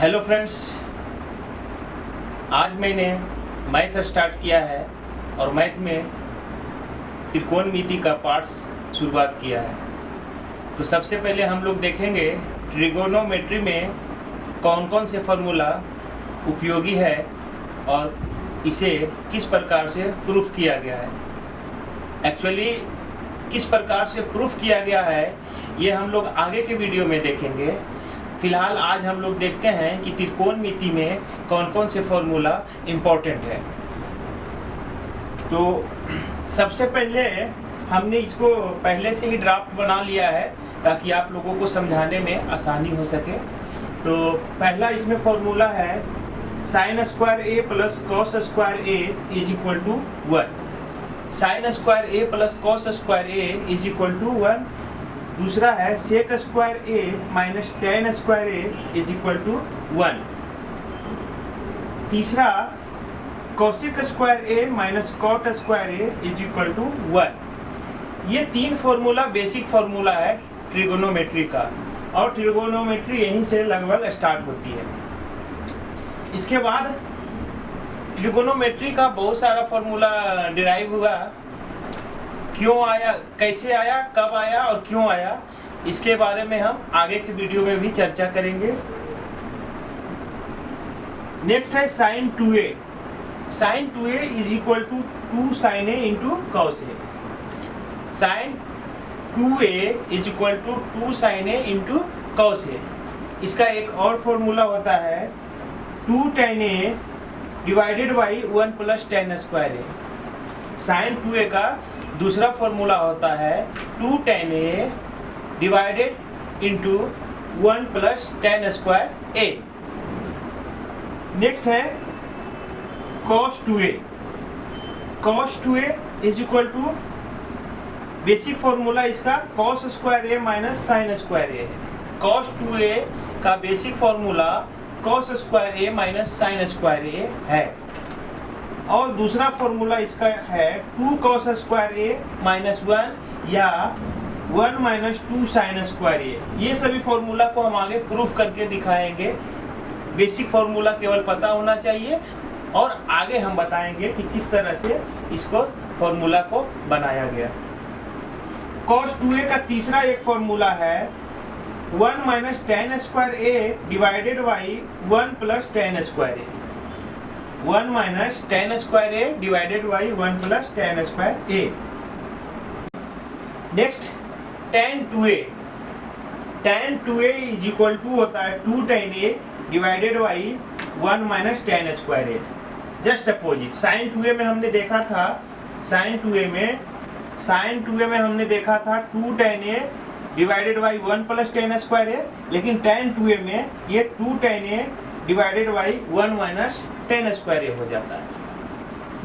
Hello friends, आज मैंने math start किया है और मैथ में त्रिकोणमिति का पार्ट्स शुरुआत किया है। तो सबसे पहले हम लोग देखेंगे ट्रिगोनोमेट्री में कौन कौन से फार्मूला उपयोगी है और इसे किस प्रकार से प्रूफ किया गया है। एक्चुअली किस प्रकार से प्रूफ किया गया है ये हम लोग आगे के वीडियो में देखेंगे। फिलहाल आज हम लोग देखते हैं कि त्रिकोणमिति में कौन कौन से फॉर्मूला इम्पोर्टेंट है। तो सबसे पहले हमने इसको पहले से ही ड्राफ्ट बना लिया है ताकि आप लोगों को समझाने में आसानी हो सके। तो पहला इसमें फॉर्मूला है sine square A plus cos square A is equal to 1। Sine square A plus cos square A is equal to 1। दूसरा है sec square A minus tan square A is equal to 1। तीसरा cosec square A minus cot square A is equal to 1। ये तीन formula basic formula है trigonometry का, और trigonometry यहीं से लगभग स्टार्ट होती है। इसके बाद ट्रिगोनोमेट्री का बहुत सारा फॉर्मूला डिराइव हुआ। क्यों आया, कैसे आया, कब आया और क्यों आया, इसके बारे में हम आगे के वीडियो में भी चर्चा करेंगे। नेक्स्ट है sine 2a। Sine 2a is equal to 2 sine a into cos a. Sine 2a is equal to 2 sine a into cos a. इसका एक और फॉर्मूला होता है 2 tan a divided by 1 plus tan square a. Sine 2a का दूसरा formula होता है 2 tan a divided into 1 plus tan square A. Next है cos 2a। cos 2a is equal to basic formula इसका cos square A minus sine square ए है। cos 2a का basic formula cos square A minus sine square ए है। और दूसरा formula इसका है 2 cos square A minus 1 या 1 माइनस 2 साइन स्क्वायर ए। ये सभी फॉर्मूला को हम आगे प्रूफ करके दिखाएंगे। बेसिक फॉर्मूला केवल पता होना चाहिए और आगे हम बताएंगे कि किस तरह से इसको फॉर्मूला को बनाया गया। cos 2a का तीसरा एक फॉर्मूला है 1 minus tan square A divided by 1 plus tan square A. 1 minus tan square A divided by 1 plus tan square A. Next tan 2a। tan 2a is equal to होता है 2 tan a divided by 1 minus tan square A. Just opposite sin 2a में हमने देखा था, sin 2a में हमने देखा था 2 tan a divided by 1 plus tan square a, लेकिन tan 2a में ये 2 tan a divided by 1 minus tan square a हो जाता है।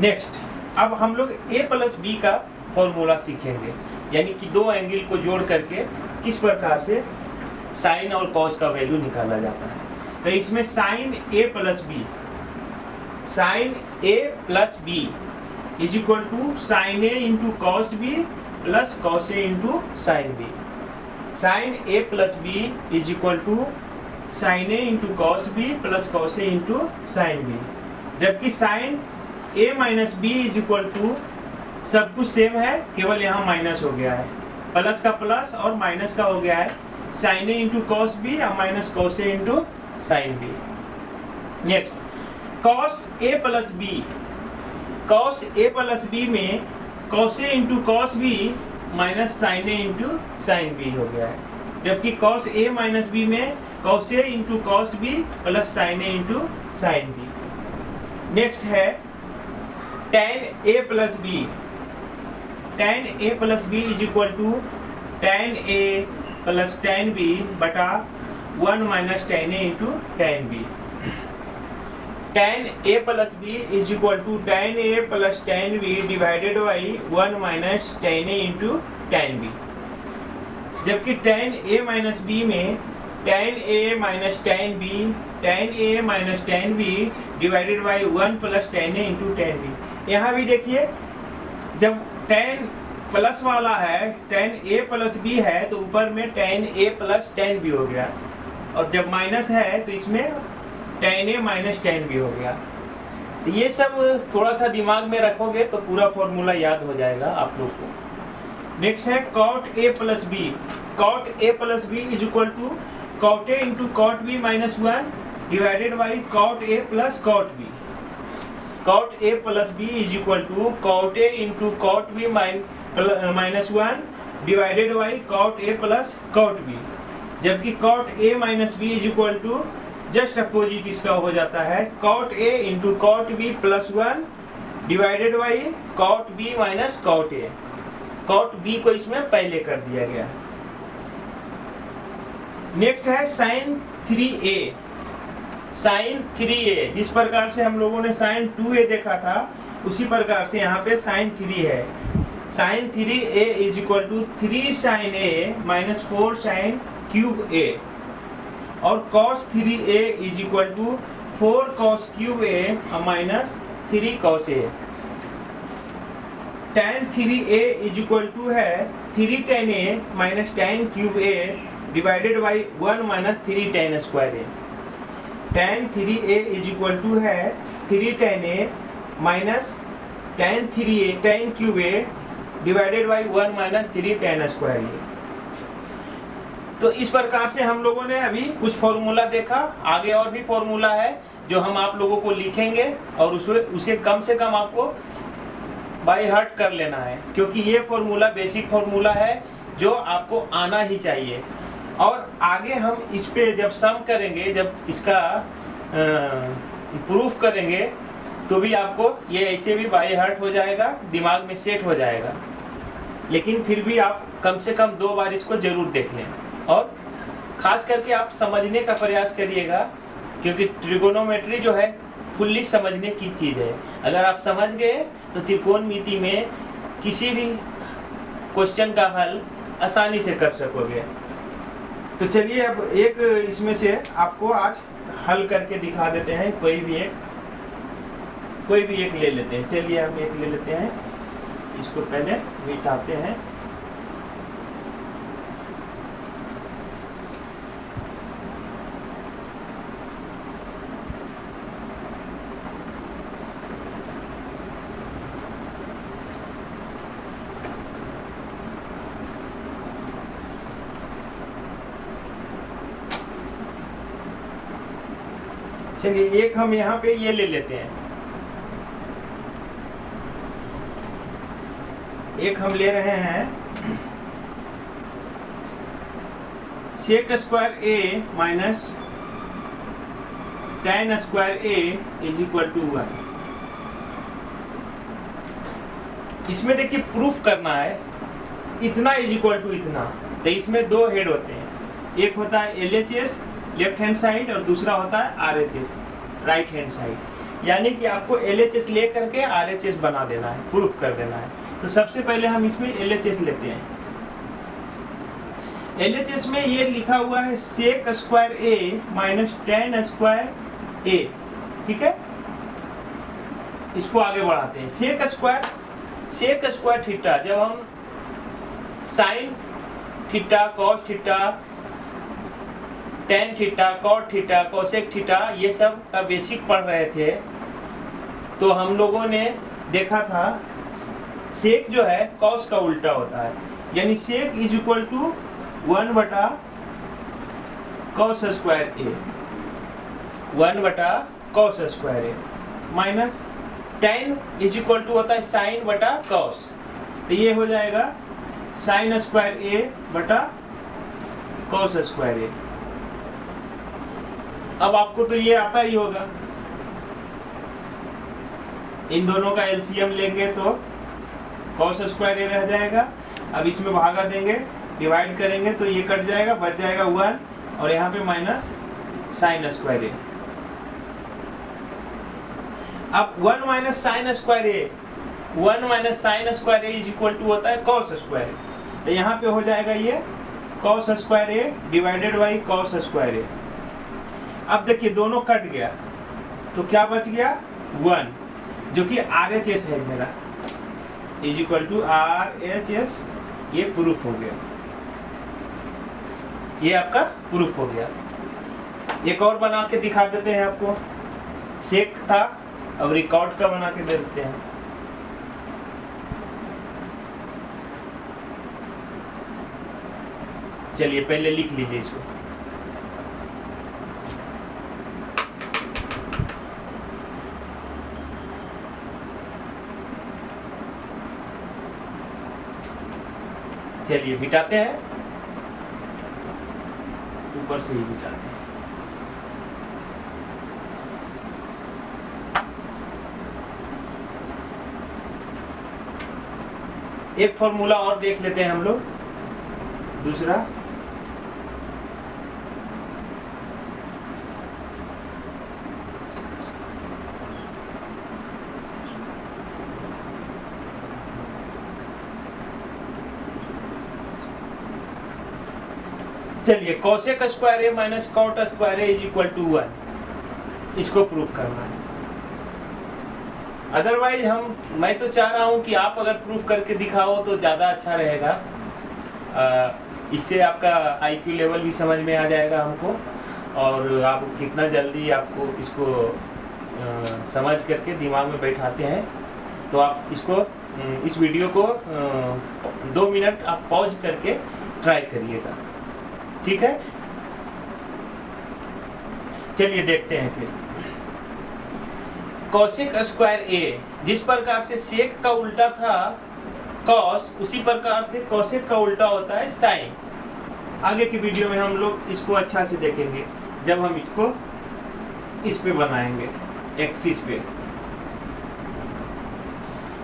नेक्स्ट अब हम लोग a प्लस बी का फॉर्मूला सीखेंगे, यानी कि दो एंगल को जोड़ करके किस प्रकार से साइन और कॉस का वैल्यू निकाला जाता है। तो इसमें sine a plus b, sine a plus B is equal to sine a into cos b plus cos a into sine b. Sine a plus B is equal to sine a into cos b plus cos a into sine b. जबकि sine a minus B is equal to सब कुछ same है, केवल यहाँ minus हो गया है, plus का प्लस और माइनस का हो गया है। Sine a into cos b और minus cos a into sine b. Next cos a plus b. Cos a plus b में cos a into cos b minus sine a into sine b हो गया है। जबकि cos a minus b में cos a into cos b plus sine a into sine b. Next है tan a plus b. tan a plus B is equal to tan a plus tan b बटा 1 minus tan a into tan b। tan a plus B is equal to tan a plus tan b divided by 1 minus tan a into tan b। जबकि tan a minus b में tan a minus tan b, tan a minus tan b divided by 1 plus tan a into tan b। यहाँ भी देखिए, जब tan plus वाला है, tan a plus b है, तो ऊपर में tan a plus tan b हो गया, और जब माइनस है तो इसमें tan A minus tan B हो गया। तो ये सब थोड़ा सा दिमाग में रखोगे तो पूरा फॉर्मूला याद हो जाएगा आप लोग को। नेक्स्ट है cot A plus B. cot A plus B is equal to cot A into cot B minus 1 divided by cot A plus cot B। cot A plus B is equal to cot A into cot B minus 1 divided by cot A plus cot B। जबकि cot A minus B is equal to just opposite इसका हो जाता है cot A into cot B plus 1 divided by cot B minus cot A। cot B को इसमें पहले कर दिया गया। नेक्स्ट है sin 3A। sin 3A जिस प्रकार से हम लोगों ने sin 2A देखा था उसी प्रकार से यहाँ पे sin 3 है। sin 3A is equal to 3 sin A minus 4 sin cube A और cos 3A is equal to 4 cos cube A minus 3 cos A। tan 3A is equal to है 3 tan A minus tan cube A divided by 1 minus 3 tan square A। tan 3A is equal to है 3 tan A minus tan 3A tan cube A divided by 1 minus 3 tan square A। तो इस प्रकार से हम लोगों ने अभी कुछ फॉर्मूला देखा। आगे और भी फॉर्मूला है जो हम आप लोगों को लिखेंगे और उसे कम से कम आपको बाय हार्ट कर लेना है, क्योंकि ये फॉर्मूला बेसिक फॉर्मूला है जो आपको आना ही चाहिए। और आगे हम इस पे जब सम करेंगे, जब इसका प्रूफ करेंगे तो भी आपको ये ऐसे भी बाय हार्ट हो जाएगा, दिमाग में सेट हो जाएगा। लेकिन फिर भी आप कम से कम 2 बार इसको जरूर देख लें और खास करके आप समझने का प्रयास करिएगा, क्योंकि ट्रिगोनोमेट्री जो है फुल्ली समझने की चीज़ है। अगर आप समझ गए तो त्रिकोणमिति में किसी भी क्वेश्चन का हल आसानी से कर सकोगे। तो चलिए अब एक इसमें से आपको आज हल करके दिखा देते हैं। कोई भी एक ले लेते हैं। चलिए हम एक ले लेते हैं, इसको पहले मिटाते हैं। चलिए एक हम यहाँ पे ये ले लेते हैं। एक हम ले रहे हैं sec square A minus tan square A is equal to 1। इसमें देखिए प्रूफ करना है इतना इज इक्वल टू इतना। तो इसमें 2 हेड होते हैं, एक होता है LHS लेफ्ट हैंड साइड और दूसरा होता है RHS राइट हैंड साइड। यानी कि आपको LHS ले करके RHS बना देना है, प्रूफ कर देना है। तो सबसे पहले हम इसमें LHS लेते हैं। LHS में ये लिखा हुआ है sec square A minus tan square A। ठीक है, इसको आगे बढ़ाते हैं। sec स्क्वायर थीटा, जब हम sin theta cos theta tan theta cot theta cosec theta ये सब का बेसिक पढ़ रहे थे तो हम लोगों ने देखा था सेक जो है कॉस का उल्टा होता है। यानी सेक इज इक्वल टू 1 बटा कॉस स्क्वायर ए, 1 बटा cos square A minus tan is equal to होता है साइन बटा कॉस। तो ये हो जाएगा साइन स्क्वायर ए बटा कॉस स्क्वायर ए। अब आपको तो ये आता ही होगा। इन दोनों का एलसीएम लेंगे तो कॉस स्क्वायर ए रह जाएगा। अब इसमें भागा देंगे, डिवाइड करेंगे तो ये कट जाएगा, बच जाएगा 1 और यहाँ पे माइनस साइन स्क्वायर ए। अब 1 minus sine square A, 1 minus sine square A is equal to होता है कॉस स्क्वायर ए। तो यहाँ पे हो जाएगा ये cos square A divided by cos square ए। अब देखिए दोनों कट गया तो क्या बच गया 1, जो कि RHS है मेरा, इज इक्वल टू RHS। ये प्रूफ हो गया, ये आपका प्रूफ हो गया। एक और बना के दिखा देते हैं आपको, सेक था अब रिकॉर्ड का बना के दे देते हैं। चलिए पहले लिख लीजिए इसको। चलिए मिटाते हैं, ऊपर से ही मिटाते हैं। एक फॉर्मूला और देख लेते हैं हम लोग, दूसरा। चलिए cosec square A minus cot square A is equal to 1, इसको प्रूव करना है। अदरवाइज मैं तो चाह रहा हूं कि आप अगर प्रूफ करके दिखाओ तो ज़्यादा अच्छा रहेगा, इससे आपका आईक्यू लेवल भी समझ में आ जाएगा हमको, और आप कितना जल्दी आपको इसको समझ करके दिमाग में बैठाते हैं। तो आप इसको इस वीडियो को 2 मिनट आप पॉज करके ट्राई करिएगा, ठीक है। चलिए देखते हैं फिर। कोसेक स्क्वायर ए, जिस प्रकार से सेक का उल्टा था कॉस, उसी प्रकार से कोसेक का उल्टा होता है साइन। आगे की वीडियो में हम लोग इसको अच्छा से देखेंगे जब हम इसको इस पे बनाएंगे, एक्सिस पे।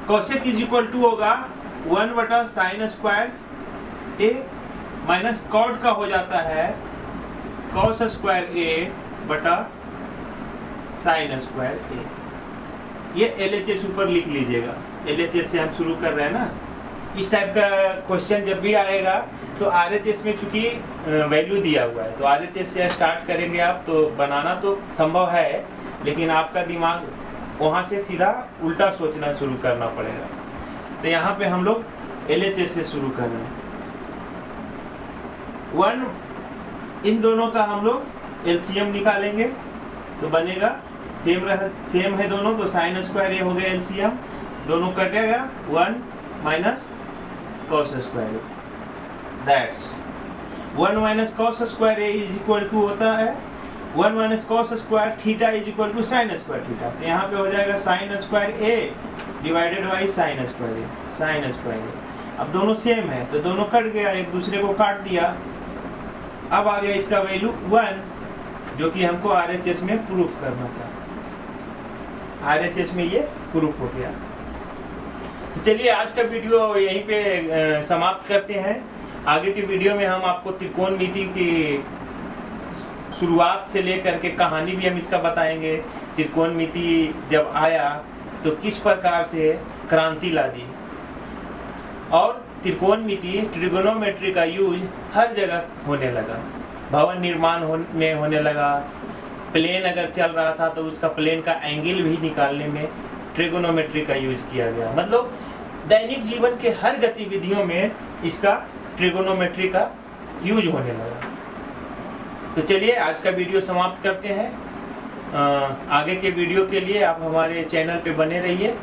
कोसेक इज इक्वल टू होगा 1 बटा sign square A minus cot का हो जाता है कॉस स्क्वायर ए बटा साइन स्क्वायर ए। ये LHS ऊपर लिख लीजिएगा, LHS से हम शुरू कर रहे हैं ना। इस टाइप का क्वेश्चन जब भी आएगा तो RHS में चूंकि वैल्यू दिया हुआ है तो RHS से स्टार्ट करेंगे आप, तो बनाना तो संभव है लेकिन आपका दिमाग वहाँ से सीधा उल्टा सोचना शुरू करना पड़ेगा। तो यहाँ पे हम लोग LHS से शुरू कर रहे हैं। 1 इन दोनों का हम लोग LCM निकालेंगे तो बनेगा सेम है दोनों, तो साइन स्क्वायर ए हो गया LCM, दोनों कटेगा 1 minus cos square a, that's 1 minus cos square A is equal to होता है 1 minus cos square theta is equal to sine square theta. तो यहाँ पे हो जाएगा sine square A divided by sine square a, sine square ए। अब दोनों same है तो दोनों कट गया, एक दूसरे को काट दिया। अब आ गया इसका वैल्यू 1, जो कि हमको RHS में प्रूफ करना था। RHS में ये प्रूफ हो गया। तो चलिए आज का वीडियो यहीं पे समाप्त करते हैं। आगे के वीडियो में हम आपको त्रिकोणमिति की शुरुआत से लेकर के कहानी भी हम इसका बताएंगे। त्रिकोणमिति जब आया तो किस प्रकार से क्रांति ला दी, और त्रिकोणमिति ट्रिगोनोमेट्री का यूज हर जगह होने लगा। भवन निर्माण में होने लगा, प्लेन अगर चल रहा था तो उसका प्लेन का एंगल भी निकालने में ट्रिगोनोमेट्री का यूज किया गया। मतलब दैनिक जीवन के हर गतिविधियों में इसका ट्रिगोनोमेट्री का यूज होने लगा। तो चलिए आज का वीडियो समाप्त करते हैं। आगे के वीडियो के लिए आप हमारे चैनल पे बने रहिए।